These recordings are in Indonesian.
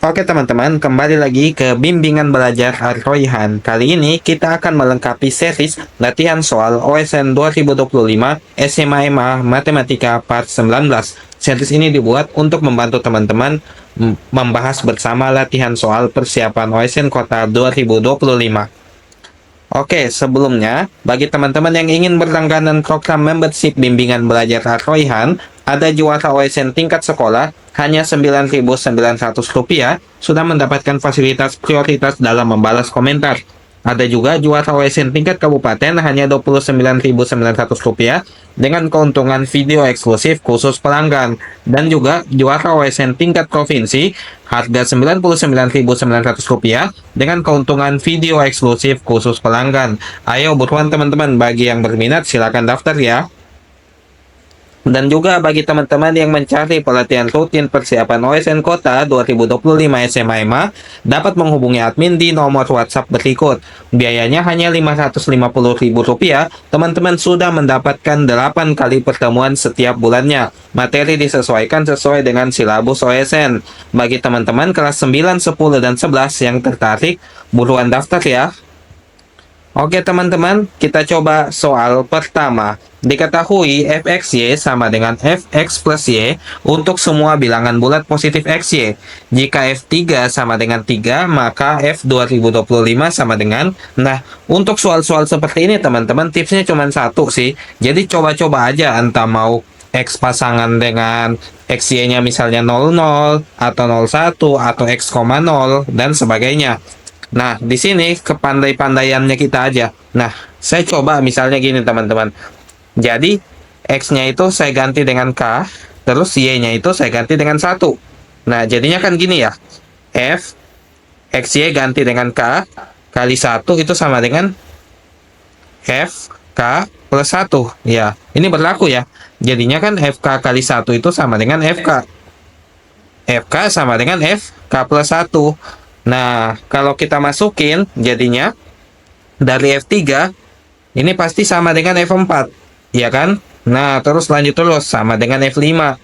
Oke teman-teman, kembali lagi ke bimbingan belajar Ar-Royhan. Kali ini kita akan melengkapi series latihan soal OSN 2025 SMA MA Matematika Part 19. Series ini dibuat untuk membantu teman-teman membahas bersama latihan soal persiapan OSN Kota 2025. Oke, sebelumnya, bagi teman-teman yang ingin berlangganan program membership bimbingan belajar Ar-Royhan, ada juara OSN tingkat sekolah, hanya Rp9.900, sudah mendapatkan fasilitas prioritas dalam membalas komentar. Ada juga juara OSN tingkat kabupaten hanya Rp29.900 dengan keuntungan video eksklusif khusus pelanggan. Dan juga juara OSN tingkat provinsi harga Rp99.900 dengan keuntungan video eksklusif khusus pelanggan. Ayo buruan teman-teman, bagi yang berminat silakan daftar ya. Dan juga bagi teman-teman yang mencari pelatihan rutin persiapan OSN Kota 2025 SMA MA, dapat menghubungi admin di nomor WhatsApp berikut. Biayanya hanya Rp550.000. Teman-teman sudah mendapatkan 8 kali pertemuan setiap bulannya. Materi disesuaikan sesuai dengan silabus OSN. Bagi teman-teman kelas 9, 10, dan 11 yang tertarik, buruan daftar ya. Oke teman-teman, kita coba soal pertama. Diketahui fxy sama dengan fx plus y untuk semua bilangan bulat positif xy. Jika f3 sama dengan 3, maka f 2025 sama dengan... Nah, untuk soal-soal seperti ini teman-teman, tipsnya cuma satu sih. Jadi coba-coba aja, entah mau x pasangan dengan xy-nya misalnya 00, atau 01, atau x, 0, dan sebagainya. Nah, di sini kepandai-pandaiannya kita aja. Nah, saya coba misalnya gini teman-teman. Jadi, X-nya itu saya ganti dengan K, terus Y-nya itu saya ganti dengan 1. Nah, jadinya kan gini ya. F, XY ganti dengan K, kali 1 itu sama dengan F, K plus 1. Ya, ini berlaku ya. Jadinya kan FK kali 1 itu sama dengan FK. FK sama dengan FK plus 1. Nah, kalau kita masukin, jadinya dari F3, ini pasti sama dengan F4, ya kan? Nah, terus lanjut terus, sama dengan F5.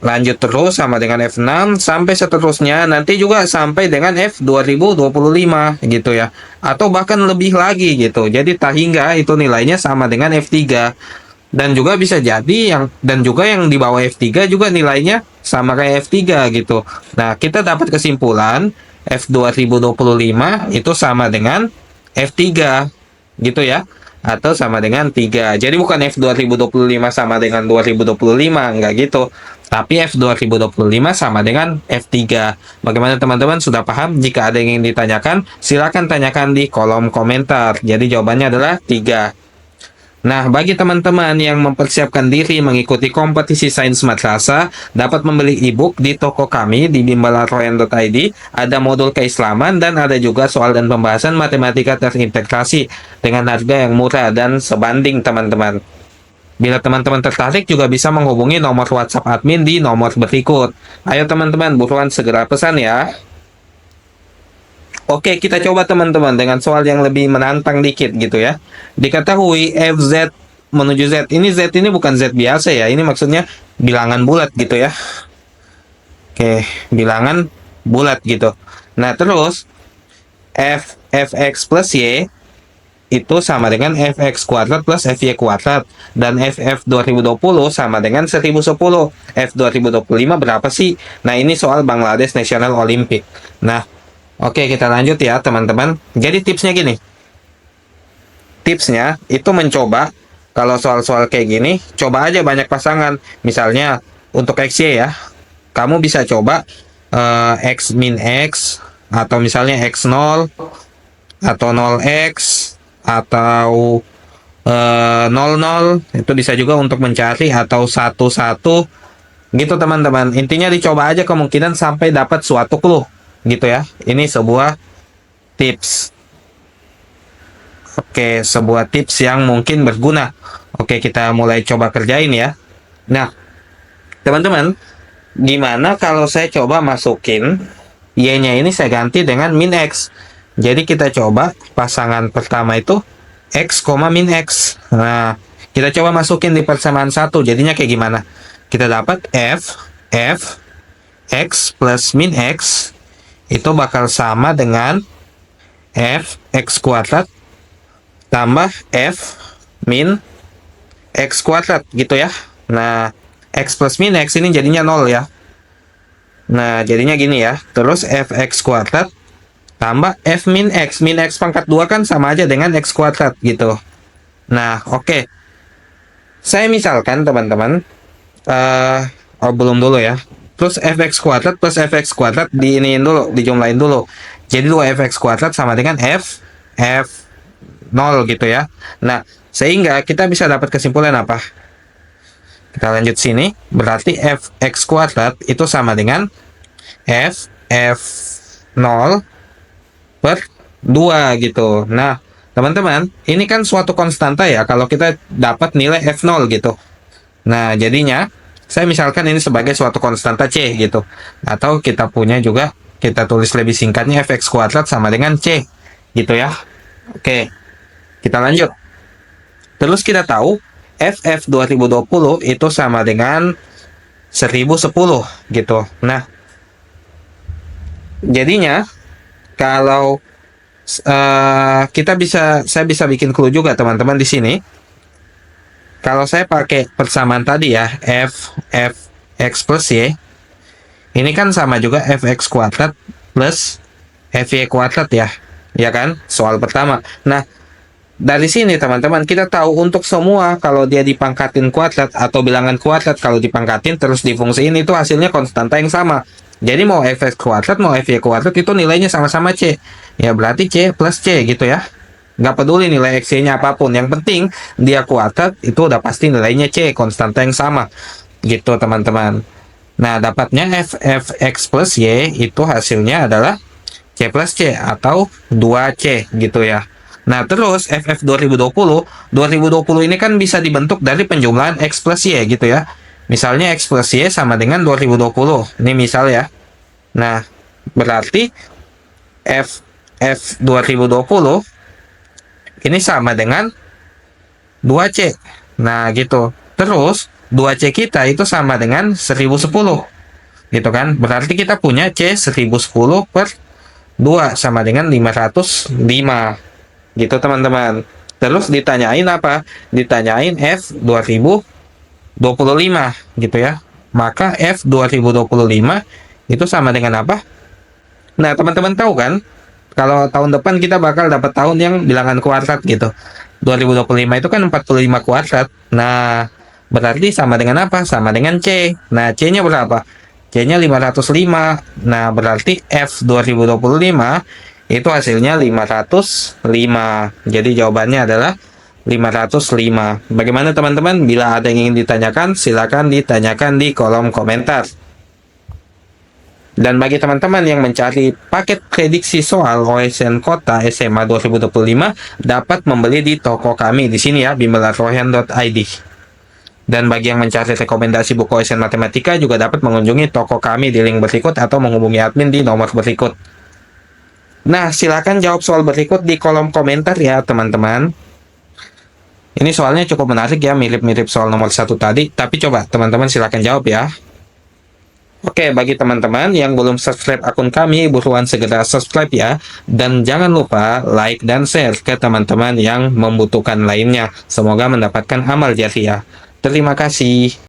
Lanjut terus, sama dengan F6, sampai seterusnya, nanti juga sampai dengan F2025, gitu ya. Atau bahkan lebih lagi, gitu. Jadi, tak hingga itu nilainya sama dengan F3. Dan juga bisa jadi dan juga yang di bawah F3 juga nilainya sama kayak F3 gitu. Nah, kita dapat kesimpulan F2025 itu sama dengan F3 gitu ya, atau sama dengan 3. Jadi bukan F2025 sama dengan 2025, enggak gitu. Tapi F2025 sama dengan F3. Bagaimana teman-teman, sudah paham? Jika ada yang ingin ditanyakan, silakan tanyakan di kolom komentar. Jadi jawabannya adalah 3. Nah, bagi teman-teman yang mempersiapkan diri mengikuti kompetisi Sains Madrasah, dapat membeli e-book di toko kami di bimbalaroyan.id. Ada modul keislaman dan ada juga soal dan pembahasan matematika terintegrasi dengan harga yang murah dan sebanding teman-teman. Bila teman-teman tertarik juga bisa menghubungi nomor WhatsApp admin di nomor berikut. Ayo teman-teman, buruan segera pesan ya. Oke, kita coba teman-teman dengan soal yang lebih menantang dikit gitu ya. Diketahui FZ menuju Z. Ini Z ini bukan Z biasa ya. Ini maksudnya bilangan bulat gitu ya. Oke, bilangan bulat gitu. Nah, terus fx plus Y itu sama dengan fx kuadrat plus fy kuadrat. Dan ff 2020 sama dengan 1010. F 2025 berapa sih? Nah, ini soal Bangladesh National Olympic. Nah, oke, kita lanjut ya teman-teman. Jadi tipsnya gini. Tipsnya itu mencoba, kalau soal-soal kayak gini, coba aja banyak pasangan. Misalnya untuk XY ya, kamu bisa coba X min X, atau misalnya X0, atau 0X, atau 00. Itu bisa juga untuk mencari, atau 11 gitu teman-teman. Intinya dicoba aja kemungkinan sampai dapat suatu clue gitu ya. Ini sebuah tips. Oke, sebuah tips yang mungkin berguna. Oke, kita mulai coba kerjain ya. Nah, teman-teman, gimana kalau saya coba masukin Y-nya ini saya ganti dengan min X. Jadi kita coba pasangan pertama itu X, min X. Nah, kita coba masukin di persamaan 1. Jadinya kayak gimana? Kita dapat F X plus min X itu bakal sama dengan F X kuadrat tambah F min X kuadrat gitu ya. Nah, X plus min X ini jadinya 0 ya. Nah, jadinya gini ya. Terus Fx kuadrat tambah F min X. Min X pangkat 2 kan sama aja dengan X kuadrat gitu. Nah, oke. Saya misalkan teman-teman, belum dulu ya. Plus Fx kuadrat plus Fx kuadrat diiniin dulu, dijumlahin dulu. Jadi 2Fx kuadrat sama dengan F 0 gitu ya. Nah, sehingga kita bisa dapat kesimpulan apa? Kita lanjut sini, berarti Fx kuadrat itu sama dengan F 0 per 2 gitu. Nah, teman-teman, ini kan suatu konstanta ya kalau kita dapat nilai F0 gitu. Nah, jadinya saya misalkan ini sebagai suatu konstanta C gitu. Atau kita punya juga, kita tulis lebih singkatnya Fx kuadrat sama dengan C gitu ya. Oke, kita lanjut. Terus kita tahu FF 2020 itu sama dengan 1010 gitu. Nah, jadinya kalau saya bisa bikin clue juga teman-teman di sini. Kalau saya pakai persamaan tadi ya, F X plus Y, ini kan sama juga Fx kuadrat plus Fy kuadrat ya. Ya kan? Soal pertama. Nah, dari sini teman-teman kita tahu untuk semua kalau dia dipangkatin kuadrat atau bilangan kuadrat kalau dipangkatin terus difungsiin itu hasilnya konstanta yang sama. Jadi mau Fx kuadrat mau Fy kuadrat itu nilainya sama-sama C. Ya berarti C plus C gitu ya. Nggak peduli nilai X-nya apapun. Yang penting dia kuadrat itu udah pasti nilainya C, konstanta yang sama. Gitu teman-teman. Nah dapatnya Fx plus Y itu hasilnya adalah C plus C atau 2C gitu ya. Nah, terus FF 2020 ini kan bisa dibentuk dari penjumlahan X plus Y gitu ya. Misalnya X plus Y sama dengan 2020. Ini misal ya. Nah, berarti F 2020 ini sama dengan 2C. Nah, gitu. Terus 2C kita itu sama dengan 1010. Gitu kan? Berarti kita punya C 1010 per 2 sama dengan 505. Gitu teman-teman. Terus ditanyain apa? Ditanyain F 2025 gitu ya. Maka F 2025 itu sama dengan apa? Nah, teman-teman tahu kan? Kalau tahun depan kita bakal dapat tahun yang bilangan kuadrat gitu. 2025 itu kan 45 kuadrat. Nah, berarti sama dengan apa? Sama dengan C. Nah, C-nya berapa? C-nya 505. Nah, berarti F 2025 itu hasilnya 505. Jadi jawabannya adalah 505. Bagaimana teman-teman? Bila ada yang ingin ditanyakan, silakan ditanyakan di kolom komentar. Dan bagi teman-teman yang mencari paket prediksi soal OSN Kota SMA 2025 dapat membeli di toko kami di sini ya, bimbel@royan.id. Dan bagi yang mencari rekomendasi buku OSN Matematika juga dapat mengunjungi toko kami di link berikut atau menghubungi admin di nomor berikut. Nah, silakan jawab soal berikut di kolom komentar ya teman-teman. Ini soalnya cukup menarik ya, mirip-mirip soal nomor 1 tadi, tapi coba teman-teman silakan jawab ya. Oke, bagi teman-teman yang belum subscribe akun kami, buruan segera subscribe ya. Dan jangan lupa like dan share ke teman-teman yang membutuhkan lainnya. Semoga mendapatkan amal jariah. Terima kasih.